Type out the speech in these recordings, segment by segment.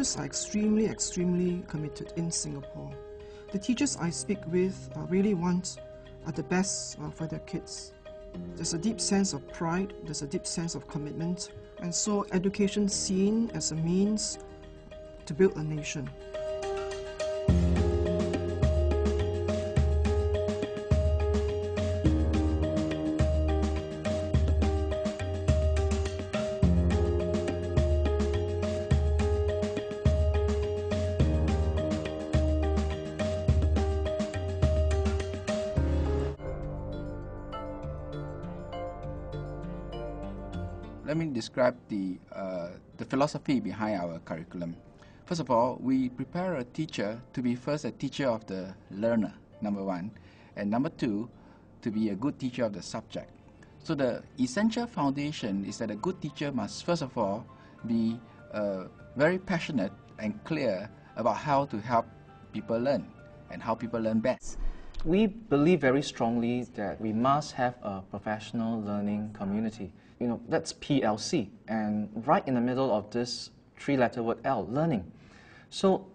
teachers are extremely committed in Singapore. The teachers I speak with really want the best for their kids. There's a deep sense of pride, there's a deep sense of commitment, and so education seen as a means to build a nation. Let me describe the philosophy behind our curriculum. First of all, we prepare a teacher to be first a teacher of the learner, number one, and number two, to be a good teacher of the subject. So the essential foundation is that a good teacher must first of all be very passionate and clear about how to help people learn and how people learn best. We believe very strongly that we must have a professional learning community. You know, that's PLC, and right in the middle of this three-letter word L, learning. So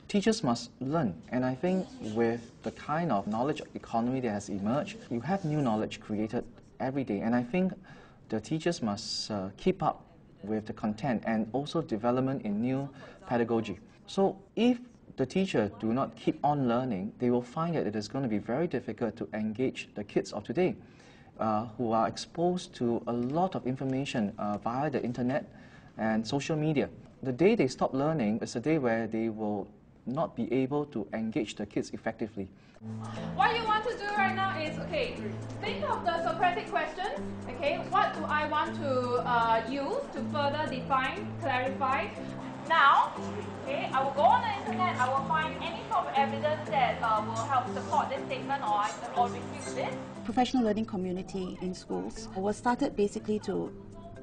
teachers must learn, and I think with the kind of knowledge economy that has emerged, you have new knowledge created every day, and I think the teachers must keep up with the content and also development in new pedagogy. So if the teacher do not keep on learning, they will find that it is going to be very difficult to engage the kids of today who are exposed to a lot of information via the internet and social media. The day they stop learning is the day where they will not be able to engage the kids effectively. What you want to do right now is, okay, think of the Socratic questions, okay, what do I want to use to further define, clarify. Now, okay, I will go on the internet, I will find any sort of evidence that will help support this statement or refute this. Professional learning community in schools was started basically to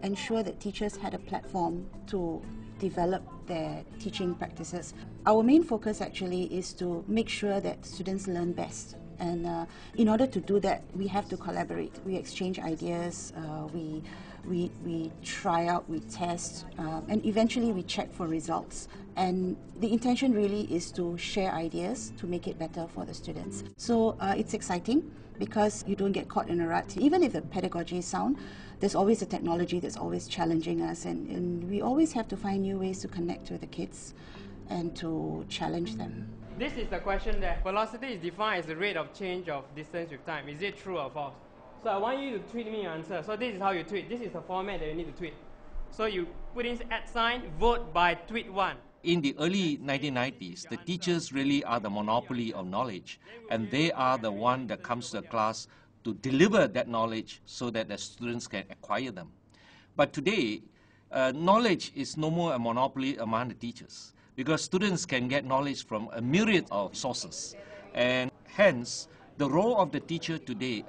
ensure that teachers had a platform to develop their teaching practices. Our main focus actually is to make sure that students learn best. And in order to do that, we have to collaborate. We exchange ideas, we try out, we test, and eventually we check for results. And the intention really is to share ideas to make it better for the students. So it's exciting because you don't get caught in a rut. Even if the pedagogy is sound, there's always a technology that's always challenging us, and we always have to find new ways to connect with the kids and to challenge them. This is the question there. Velocity is defined as the rate of change of distance with time. Is it true or false? So I want you to tweet me your answer. So this is how you tweet. This is the format that you need to tweet. So you put in @ vote by tweet 1. In the early 1990s, the teachers really are the monopoly of knowledge, and they are the one that comes to the class to deliver that knowledge so that the students can acquire them. But today, knowledge is no more a monopoly among the teachers, because students can get knowledge from a myriad of sources. And hence, the role of the teacher today,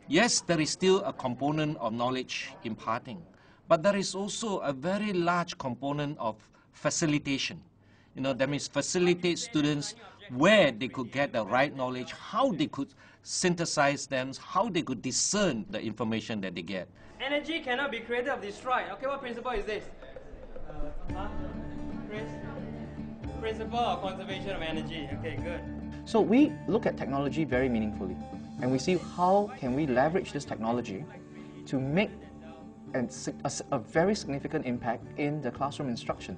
yes, there is still a component of knowledge imparting, but there is also a very large component of facilitation. You know, that means facilitate students where they could get the right knowledge, how they could synthesize them, how they could discern the information that they get. Energy cannot be created or destroyed. Okay, what principle is this? Principle of conservation of energy. Okay, good. So we look at technology very meaningfully, and we see how can we leverage this technology to make a very significant impact in the classroom instruction.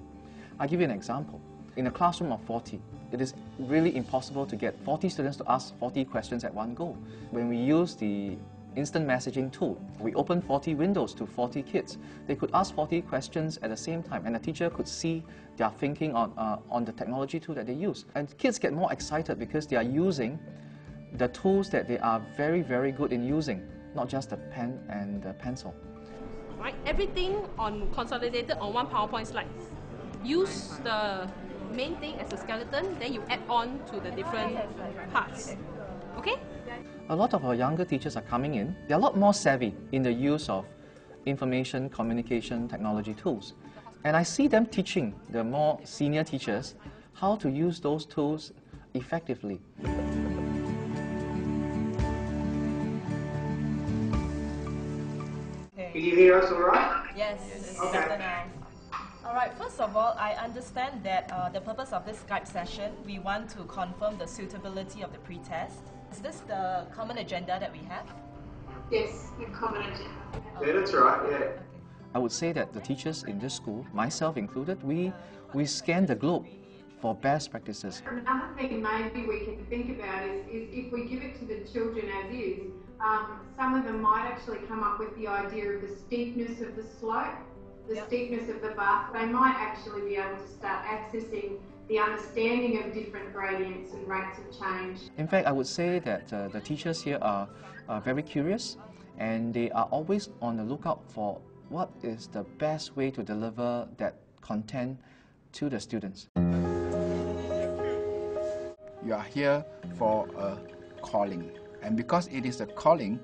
I'll give you an example. In a classroom of 40, it is really impossible to get 40 students to ask 40 questions at one go. When we use the instant messaging tool, we open 40 windows to 40 kids. They could ask 40 questions at the same time, and the teacher could see their thinking on the technology tool that they use. And kids get more excited because they are using the tools that they are very, very good in using, not just the pen and the pencil. Right, everything consolidated on one PowerPoint slide. Use the main thing as a skeleton, then you add on to the different parts. Okay? A lot of our younger teachers are coming in. They're a lot more savvy in the use of information communication technology tools. And I see them teaching the more senior teachers how to use those tools effectively. Can you hear us all right? Yes, it's okay. better now. All right, first of all, I understand that the purpose of this Skype session, we want to confirm the suitability of the pretest. Is this the common agenda that we have? Yes, the common agenda. Yeah, that's right, yeah. Okay. I would say that the teachers in this school, myself included, we scan the globe for best practices. Another thing maybe we can think about is if we give it to the children as is, some of them might actually come up with the idea of the steepness of the slope, the steepness of the bus. They might actually be able to start accessing the understanding of different gradients and rates of change. In fact, I would say that the teachers here are very curious, and they are always on the lookout for what is the best way to deliver that content to the students. You are here for a calling, and because it is a calling,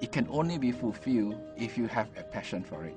it can only be fulfilled if you have a passion for it.